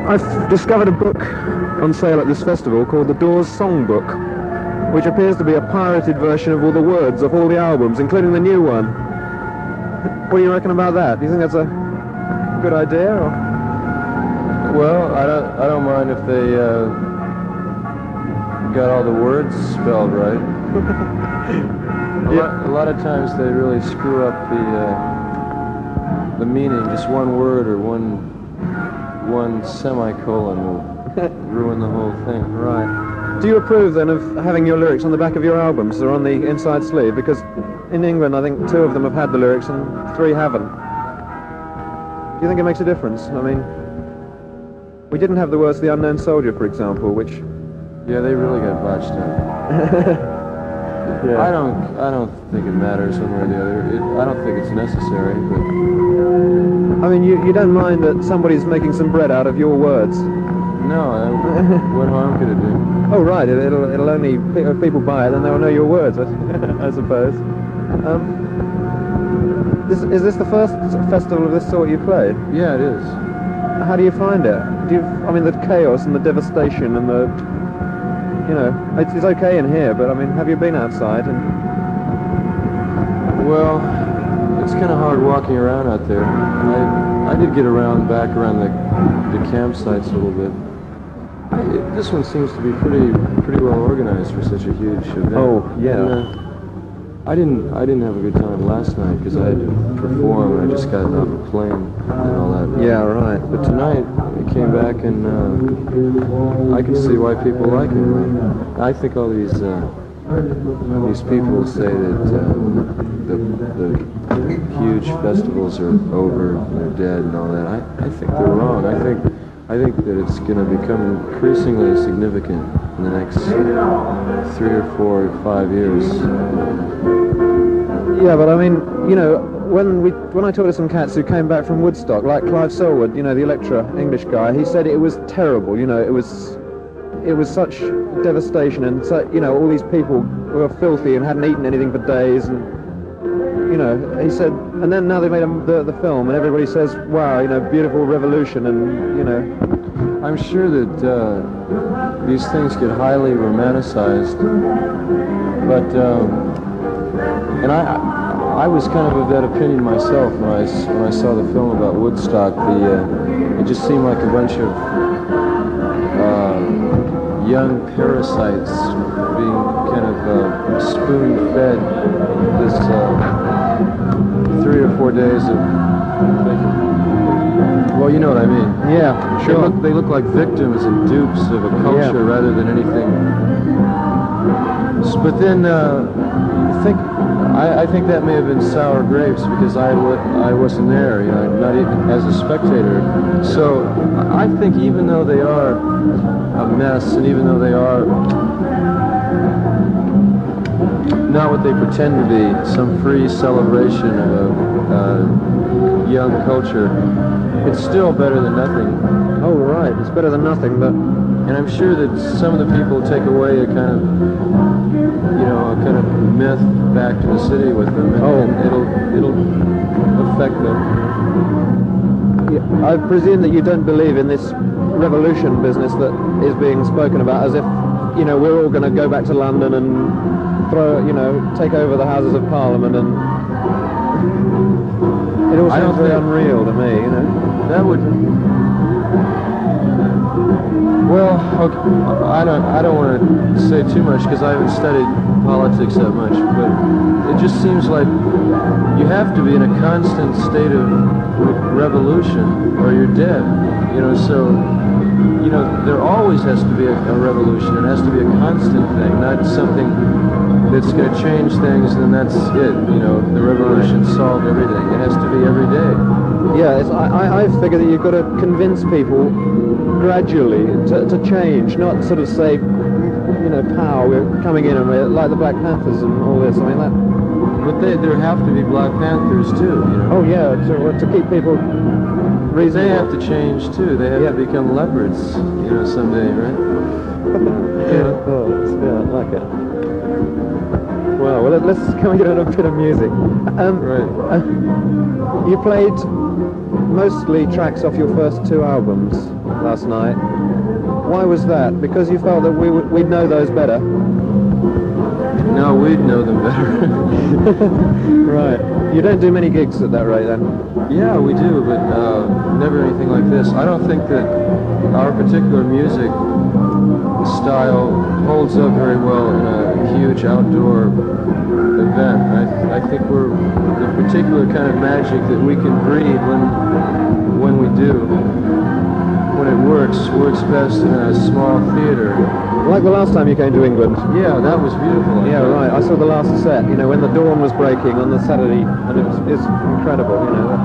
I've discovered a book on sale at this festival called The Doors Songbook, which appears to be a pirated version of all the words of all the albums, including the new one. What do you reckon about that? Do you think that's a good idea? Or? Well, I don't mind if they got all the words spelled right. A lot of times they really screw up the meaning. Just one word or one semicolon will ruin the whole thing. Right. Do you approve then of having your lyrics on the back of your albums or on the inside sleeve? Because in England I think 2 of them have had the lyrics and 3 haven't. Do you think it makes a difference? I mean, we didn't have the words The Unknown Soldier, for example, which... Yeah, they really got botched up. Yeah. I don't think it matters one way or the other. I don't think it's necessary, but... I mean, you don't mind that somebody's making some bread out of your words? No, what harm could it do? Oh, right, it'll only... If people buy it, then they'll know your words, I suppose. Is this the first festival of this sort you've played? Yeah, it is. How do you find it? I mean, the chaos and the devastation and the... You know, it's okay in here, but I mean, have you been outside? Well, it's kind of hard walking around out there. I did get back around the campsites a little bit. This one seems to be pretty well organized for such a huge event. Oh, yeah. And, I didn't have a good time last night because I had to perform and I just got off a plane and all that. Yeah, right. But tonight I came back and I can see why people like it. I think all these people say that the huge festivals are over and they're dead and all that. I think they're wrong. I think that it's going to become increasingly significant in the next 3 or 4 or 5 years. Yeah, but I mean, you know, when I talked to some cats who came back from Woodstock, like Clive Selwood, you know, the Electra English guy, he said it was terrible. You know, it was such devastation, and so, you know, all these people who were filthy and hadn't eaten anything for days, and you know, he said, and then now they made the film, and everybody says, wow, you know, beautiful revolution, and you know. I'm sure that these things get highly romanticized, but and I was kind of that opinion myself when I saw the film about Woodstock. It just seemed like a bunch of young parasites being kind of spoon-fed this 3 or 4 days of thinking. Well, you know what I mean. Yeah, sure. They look like victims and dupes of a culture rather than anything. But then I think that may have been sour grapes because I wasn't there, you know, not even as a spectator. So I think even though they are a mess and even though they are not what they pretend to be, some free celebration of a young culture, it's still better than nothing. Oh, right, it's better than nothing, but... And I'm sure that some of the people take away a kind of, you know, a kind of myth back to the city with them, and it'll affect them. Yeah, I presume that you don't believe in this revolution business that is being spoken about, as if, you know, we're all going to go back to London and take over the Houses of Parliament, and it all sounds very unreal to me, you know. That would... Well, okay, I don't want to say too much because I haven't studied politics that much, but it just seems like you have to be in a constant state of revolution or you're dead, you know, so, you know, there always has to be a revolution. It has to be a constant thing, not something that's going to change things and that's it, you know, the revolution solved everything. It has to be every day. Yeah, I figure that you've got to convince people gradually to change, not sort of say, you know, pow, we're coming in and we're like the Black Panthers and all this. I mean, that... But there have to be Black Panthers too, you know. Oh yeah, to keep people reasonable. They have to change too. They have to become leopards, you know, someday, right? Yeah. Oh, yeah, I like it. Well, can we get on a bit of music? Right. You played mostly tracks off your first 2 albums last night. Why was that? Because you felt that we'd know those better? No, we'd know them better. Right. You don't do many gigs at that rate then? Yeah, we do, but never anything like this. I don't think that our particular music style holds up very well in a huge outdoor event. I think we're the particular kind of magic that we can breed when we do. When it works best in a small theater. Like the last time you came to England? Yeah, that was beautiful. Yeah, right. I saw the last set, you know, when the dawn was breaking on the Saturday, and it's incredible, you know.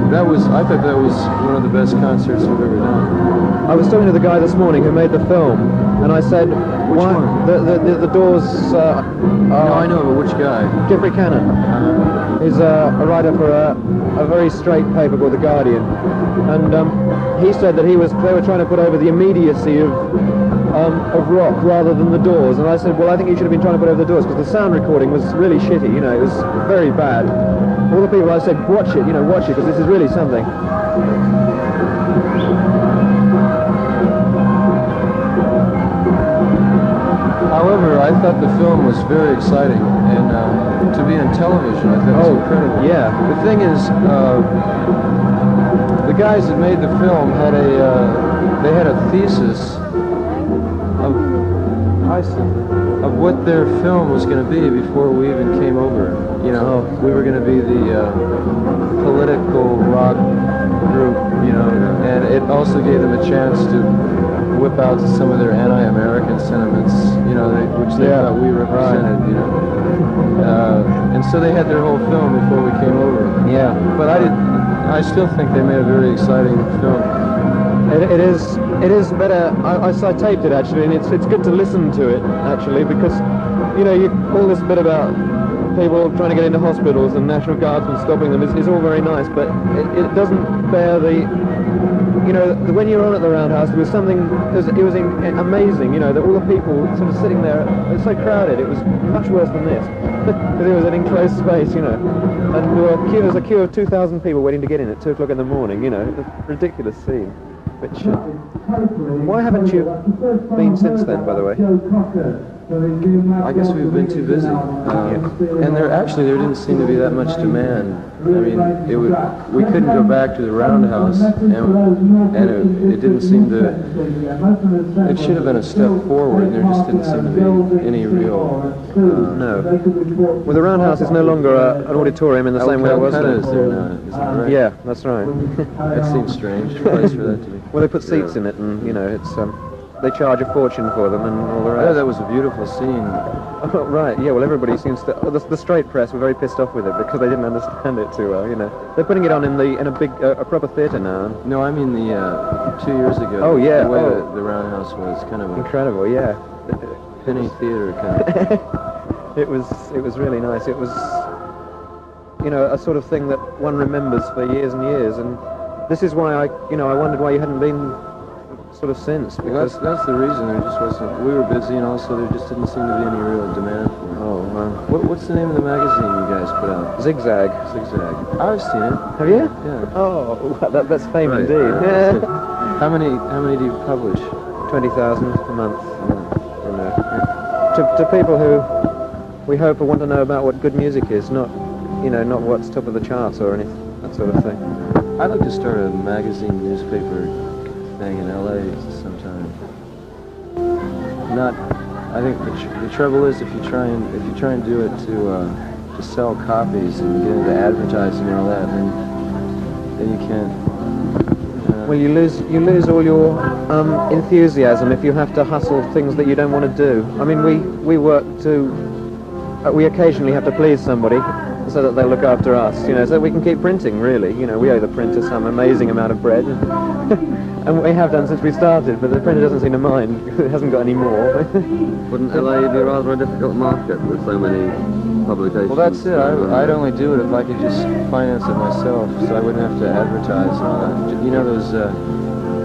I thought that was one of the best concerts we've ever done. I was talking to the guy this morning who made the film, and I said, Which one? The Doors... no, I know, but which guy? Jeffrey Cannon. He's a writer for a very straight paper called The Guardian, and he said that they were trying to put over the immediacy of rock rather than the Doors, and I said, well, I think you should have been trying to put over the Doors because the sound recording was really shitty, you know, it was very bad. All the people I said, watch it, because this is really something. However, I thought the film was very exciting, and to be on television, I thought it was incredible. Yeah. The thing is, the guys that made the film had a thesis of what their film was going to be before we even came over. You know, we were going to be the political rock group, you know, and it also gave them a chance to whip out some of their anti-American sentiments, you know, which they thought we represented, you know. And so they had their whole film before we came over. Yeah. But I still think they made a very exciting film. It is better. I taped it actually, and it's good to listen to it actually, because you know all this bit about people trying to get into hospitals and National Guardsmen stopping them is all very nice, but it doesn't bear the, you know, when you were on at the Roundhouse, there was something, it was amazing, you know, that all the people sort of sitting there, it was so crowded, it was much worse than this, because it was an enclosed space, you know, and there was a queue of 2,000 people waiting to get in at 2 o'clock in the morning, you know, it was a ridiculous scene. Which, why haven't you been since then, by the way? I guess we've been too busy, and there didn't seem to be that much demand. I mean, we couldn't go back to the Roundhouse, and it didn't seem to. It should have been a step forward, and there just didn't seem to be any real. No. Well, the Roundhouse is no longer an auditorium in the same way it was. Is there now? Is that right? Yeah, that's right. That seems strange place for that to be. Well, they put seats in it, and you know, it's they charge a fortune for them and all the rest. Yeah, that was a beautiful scene. Oh, right, yeah, well, everybody seems to... the straight press were very pissed off with it because they didn't understand it too well, you know. They're putting it on in a big, a proper theatre now. No, I mean the 2 years ago. Oh, yeah. The way the Roundhouse was kind of incredible, yeah. Penny theatre kind of. It was really nice. It was, you know, a sort of thing that one remembers for years and years, and this is why I wondered why you hadn't been sort of since, because that's the reason. There just wasn't. We were busy, and also there just didn't seem to be any real demand for it. Oh, wow. What's the name of the magazine you guys put out? Zigzag. Zigzag. I've seen it. Have you? Yeah. Oh, that's fame right. indeed. Yeah. How many do you publish? 20,000 a month. You know, to people who we hope want to know about what good music is, not what's top of the charts or anything, that sort of thing. I'd like to start a magazine newspaper thing in LA sometime. I think the trouble is if you try and do it to sell copies and get into advertising and all that, then you can't. Well, you lose all your enthusiasm if you have to hustle things that you don't want to do. I mean, we occasionally have to please somebody so that they'll look after us, you know, so we can keep printing, really. You know, we owe the printer some amazing amount of bread, and we have done since we started, but the printer doesn't seem to mind because it hasn't got any more. Wouldn't LA be rather a difficult market with so many publications? Well, that's it. I'd only do it if I could just finance it myself, so I wouldn't have to advertise and all that. You know those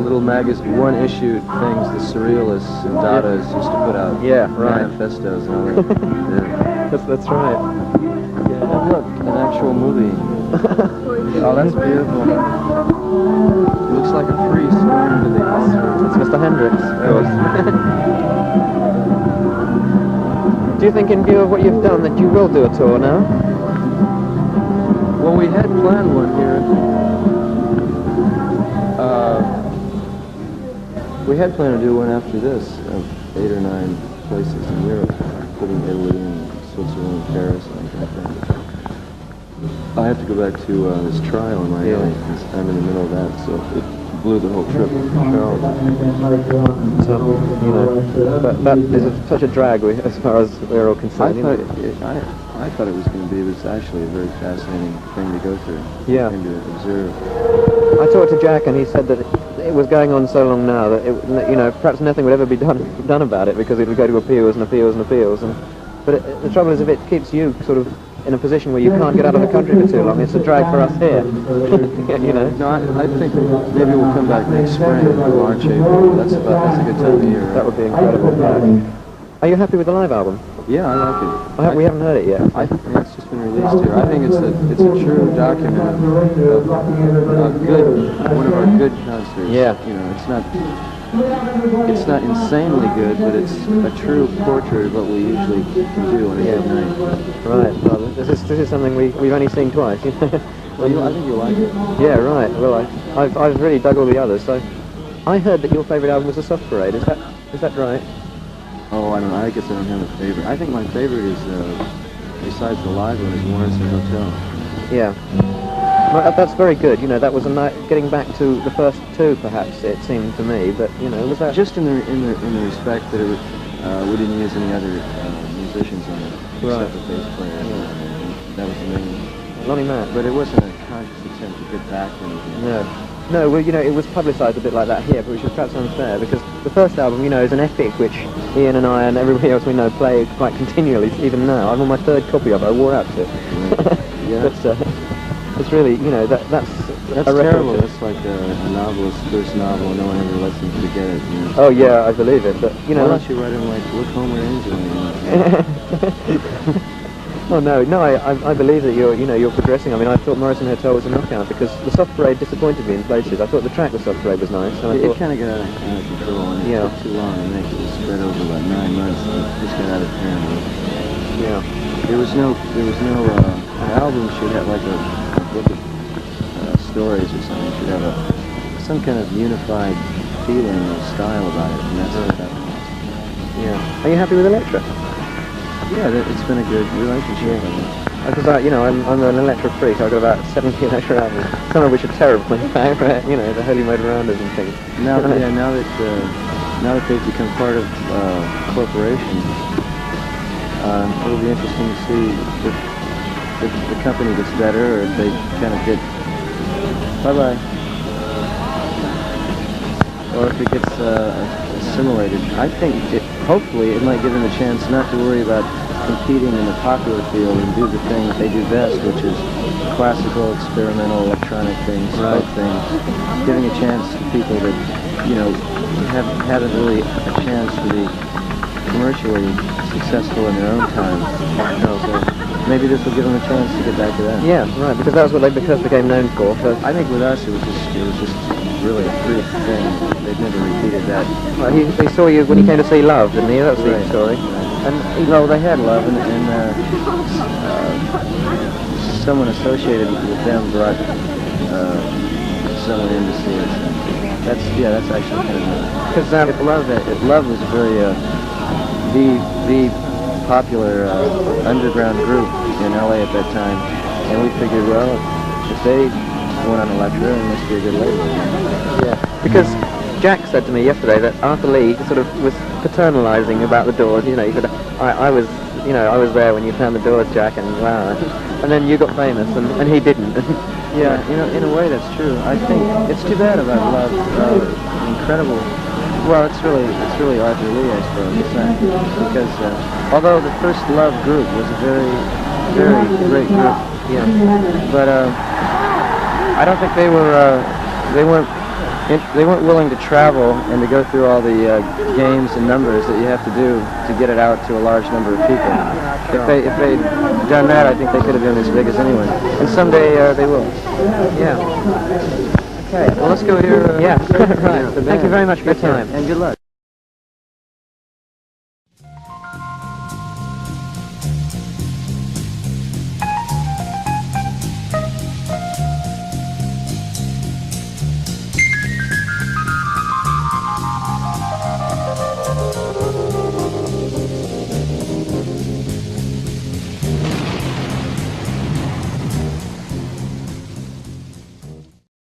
little one-issue things the Surrealists and Dada's used to put out? Yeah, right. Manifestos and all that. Yeah. That's right. Yeah, and look, an actual movie. Oh, that's beautiful. Looks like a priest going to the altar. It's Mr. Hendricks, of course. Do you think, in view of what you've done, that you will do a tour now? Well, we had planned one here. We had planned to do one after this, 8 or 9 places in Europe, including Italy and Switzerland and Paris and that kind of thing. I have to go back to this trial in Miami, because I'm in the middle of that, so it blew the whole trip. That is such a drag as far as we're all concerned. I thought it was going to be, but it's actually a very fascinating thing to go through. Yeah. And to observe. I talked to Jack, and he said that it was going on so long now that perhaps nothing would ever be done about it, because it would go to appeals and appeals and appeals. But the trouble is, if it keeps you sort of in a position where you can't get out of the country for too long, it's a drag for us here. No, I think maybe we'll come back next spring, March, April. That's a good time of year. That would be incredible. Are you happy with the live album? Yeah, I like it. We haven't heard it yet. It's just been released here. I think it's a true document of one of our good concerts. Yeah. It's not insanely good, but it's a true portrait of what we usually can do on a good night. Right. Well, this is something we've only seen twice. Well, I think you'll like it. Yeah. Right. Well, I've really dug all the others. So, I heard that your favourite album was The Soft Parade. Is that right? Oh, I don't know. I guess I don't have a favorite. I think my favorite is, besides the live one, is Morrison Hotel. Yeah. Well, that's very good. That was a night getting back to the first two, perhaps it seemed to me. But was that just in the respect that we didn't use any other musicians on it, except the bass player. Yeah. That was the main. Lonnie Matt. But it wasn't a conscious attempt to get back to anything. No, well, it was publicised a bit like that here, but which is perhaps unfair, because the first album, is an epic, which Ian and I and everybody else we know play quite continually, even now. I'm on my 3rd copy of it. I wore out to it. Yeah. But it's really, that's terrible. That's like a novelist's first novel. No one ever lets them forget it. Oh yeah, I believe it. But why don't you write him like Look Homer Angel? Oh no, I believe that you're progressing. I mean, I thought Morrison Hotel was a knockout, because the Soft Parade disappointed me in places. I thought the track, The Soft Parade, was nice. And it kind of got out of control, and it took too long, and it was spread over about 9 months, and it just got out of hand. Yeah. There was no an album should have like a book of stories or something. It should have some kind of unified feeling or style about it, and that's what that was. Yeah. Are you happy with Electra? Yeah, it's been a good relationship. Because I'm an Electra freak. I've got about 70 Electra albums, some of which are terrible, in fact. The Holy Mode Rounders and things. Now that they've become part of corporations, it'll be interesting to see if the company gets better, or if they kind of get bye-bye, or if it gets assimilated. I think hopefully it might give them a chance not to worry about competing in the popular field and do the thing that they do best, which is classical, experimental, electronic things, folk things, giving a chance to people that haven't really a chance to be commercially successful in their own time. So maybe this will give them a chance to get back to that. Yeah, right, because that was what they first became known for. I think with us it was just really a brief thing. They've never repeated that. Well, he saw you when he came to see Love, didn't he? That was the story. And they had Love, and someone associated with them brought someone in to see us. That's actually kind of because Love was very the popular underground group in LA at that time, and we figured, well, if they went on Electra, it must be a good label. Yeah, because Jack said to me yesterday that Arthur Lee sort of was paternalizing about the Doors. He said, I was there when you found the Doors, Jack, and wow. And then you got famous, and he didn't. Yeah, in a way that's true. I think it's too bad about Love. Incredible. Well, it's really Arthur Lee, I suppose. It's not, because although the first Love group was a very, very great group, but I don't think they weren't they weren't willing to travel and to go through all the games and numbers that you have to do to get it out to a large number of people. If they'd done that, I think they could have been as big as anyone. And someday they will. Yeah. Okay. Well, let's go here. Yeah. Right. Thank you very much for your time. And good luck.